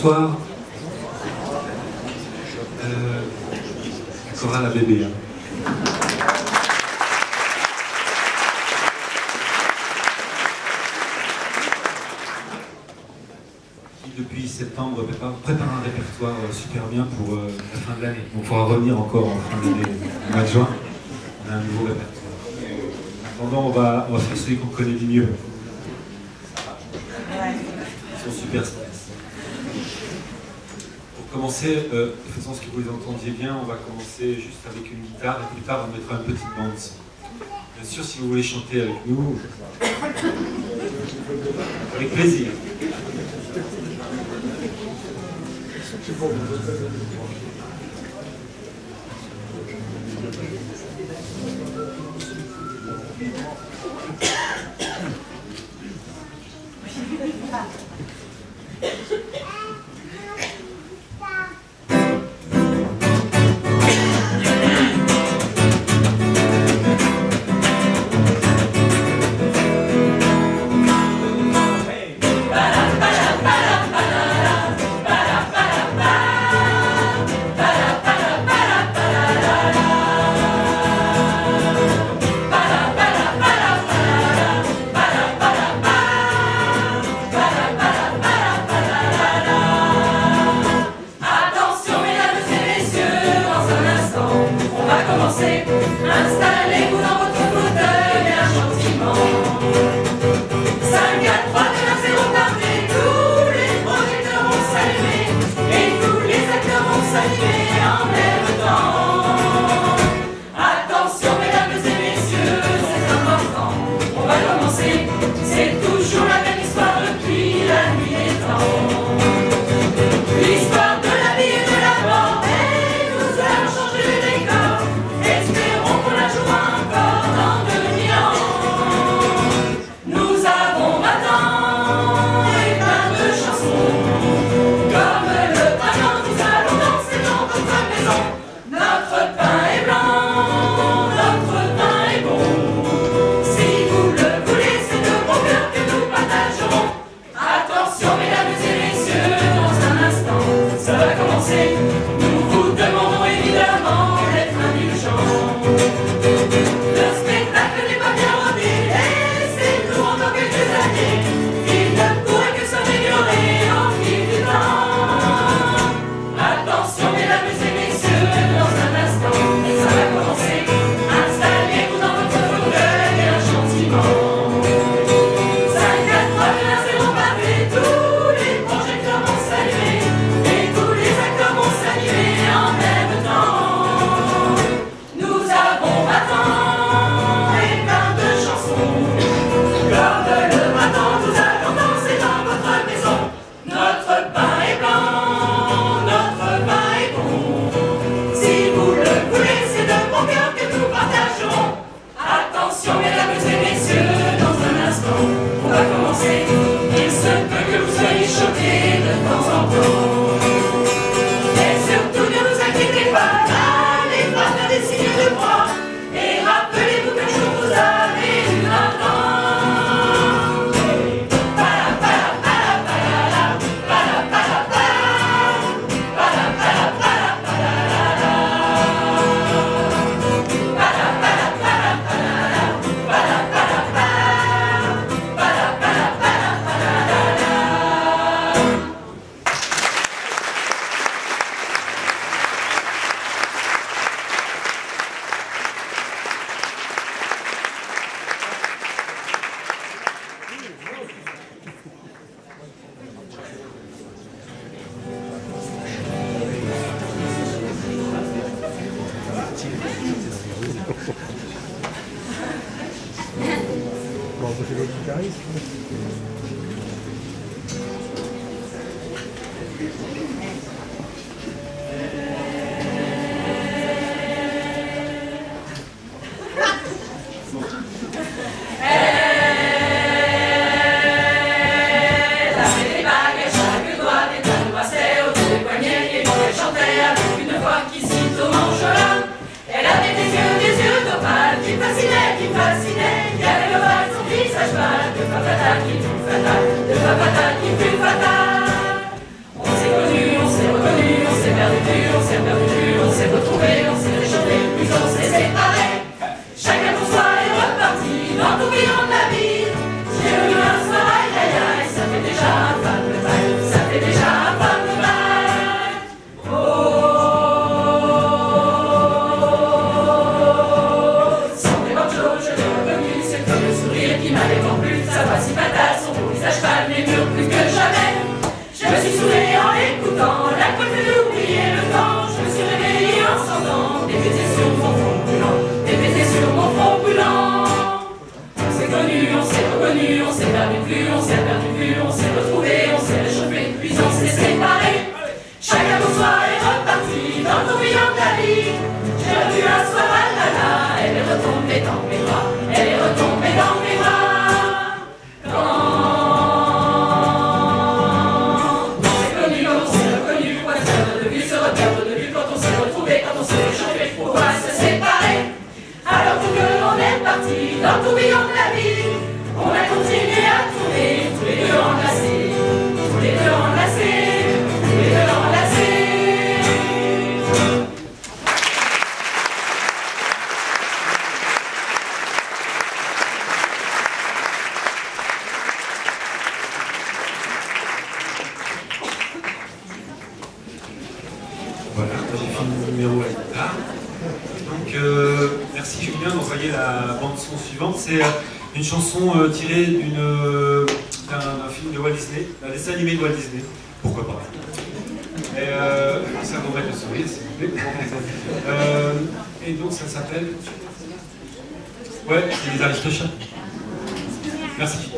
Bonsoir. Chorale à bébé. Qui depuis septembre prépare un répertoire super bien pour la fin de l'année. On pourra revenir encore en fin d'année, au mois de juin. On a un nouveau répertoire. En attendant, on va faire celui qu'on connaît le mieux. Ils sont super stress. Pour commencer, de façon à ce que vous les entendiez bien, on va commencer juste avec une guitare, et plus tard on mettra une petite bande. Bien sûr, si vous voulez chanter avec nous, avec plaisir. De fatal, qui fut fatal. On s'est temps de la vie, on a continué à tourner, tous les deux enlacés, tous les deux enlacés, tous les deux enlacés. Voilà, j'ai fini le numéro à la guitare. Donc, merci Julien d'envoyer la bande-son suivante. C'est une chanson tirée d'un film de Walt Disney, d'un dessin animé de Walt Disney. Pourquoi pas. Et ça m'aurait de sourire, s'il vous plaît. Et donc, ça s'appelle. Ouais, c'est les Aristochats. Merci.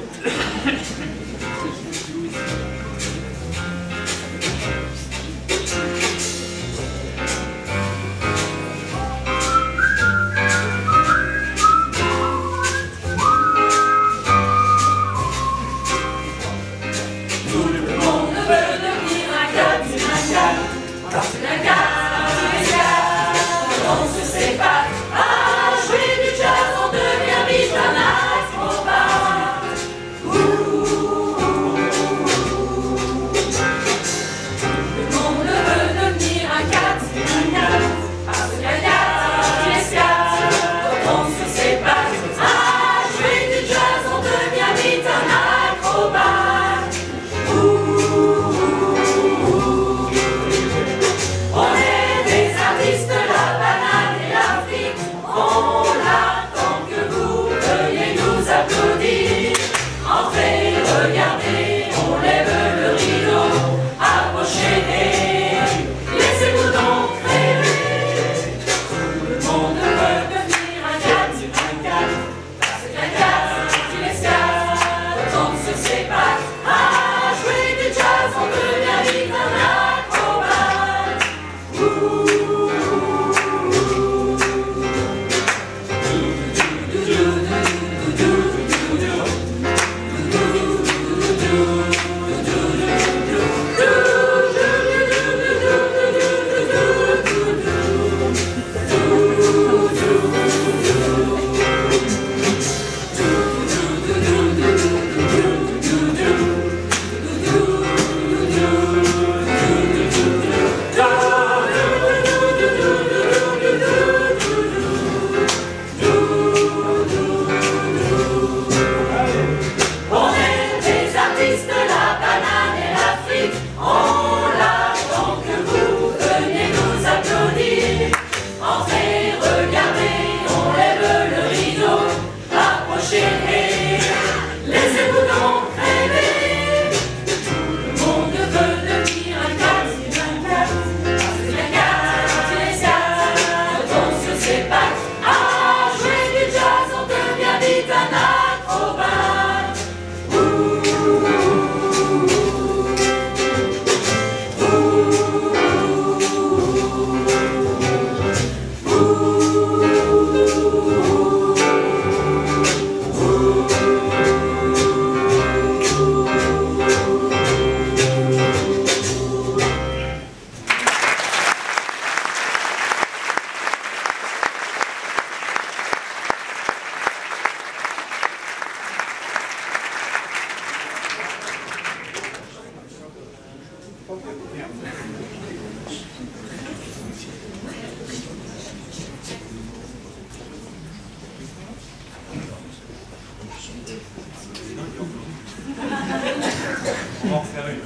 On va en faire une.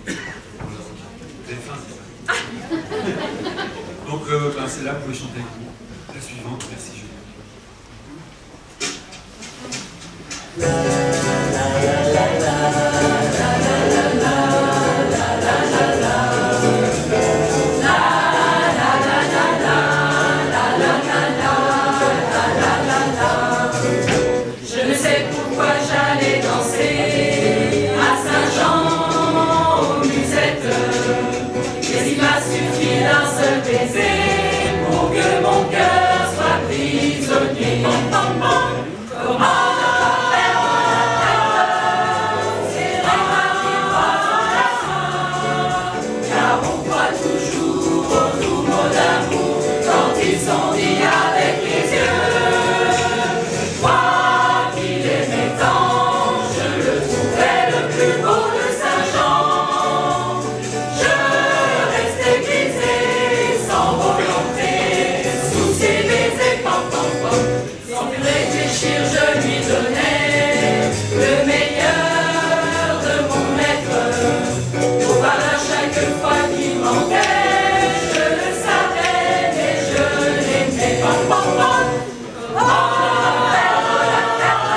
Vous avez faim, c'est ça. Donc, celle-là, vous pouvez chanter avec nous. La suivante, merci Julien. Pour que mon cœur soit prisonnier. Comment ne pas perdre quelquefois qu'il manquait, je le savais, mais je l'aimais. Comment perdre la tête,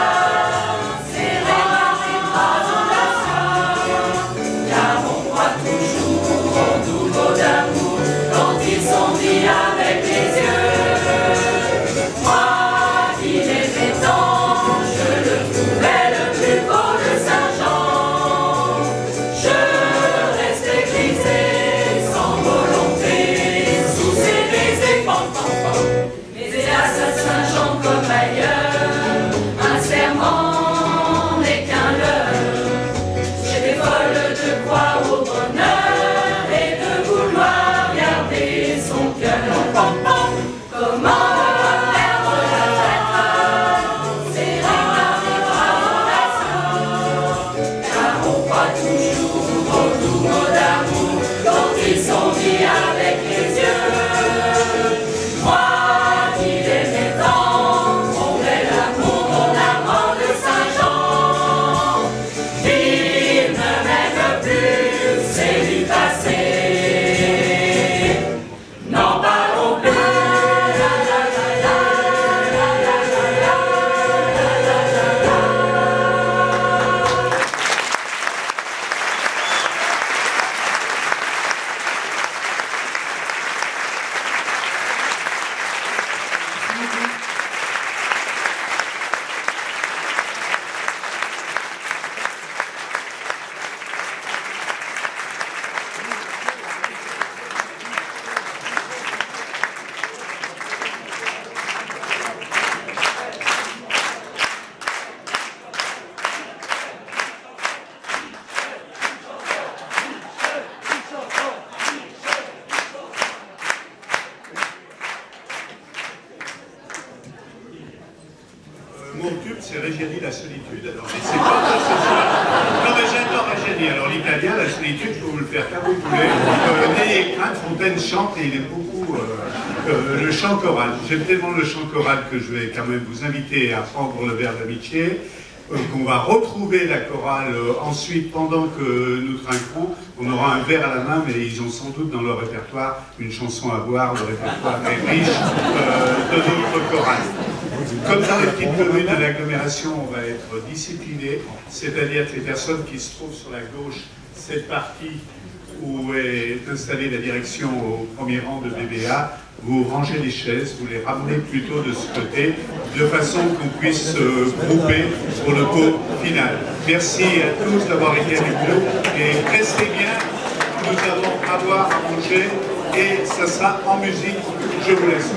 serrer dans mes bras audacieux, car on croit toujours aux doux mots d'amour quand ils sont dits avec les yeux. Moi qui l'aimais tant, je le trouvais le plus beau de Saint-Jean. Je restais grisée sans volonté sous ses baisers. Mais hélas à Saint-Jean comme ailleurs, un serment n'est qu'un leurre. J'étais folle de croire au bonheur et de vouloir garder son cœur. Comment ne pas perdre la tête, serrer dans mes bras audacieux, car on croit toujours aux doux mots d'amour quand ils sont dits avec les yeux. Moi qui l'aimais tant, mon bel amour, mon amant de Saint-Jean, il ne m'aime plus, c'est du passé. N'en parlons plus. Mon tube, c'est Reggiani, la solitude. Alors, mais c'est pas ça ce soir. Non, mais j'adore Reggiani. Alors, l'italien, la solitude, je peux vous le faire comme vous voulez. N'ayez crainte, Fontaine chante et il aime beaucoup le chant choral. J'aime tellement le chant choral que je vais quand même vous inviter à prendre le verre d'amitié. Qu'on va retrouver la chorale ensuite pendant que nous trinquerons. On aura un verre à la main, mais ils ont sans doute dans leur répertoire une chanson à boire. Le répertoire est riche de notre chorale. Comme dans les petites communes de l'agglomération, on va être discipliné, c'est-à-dire que les personnes qui se trouvent sur la gauche, cette partie où est installée la direction au premier rang de BBA, vous rangez les chaises, vous les ramenez plutôt de ce côté, de façon qu'on puisse grouper pour le cours final. Merci à tous d'avoir été avec nous et restez bien, nous allons avoir à manger et ça sera en musique, je vous laisse.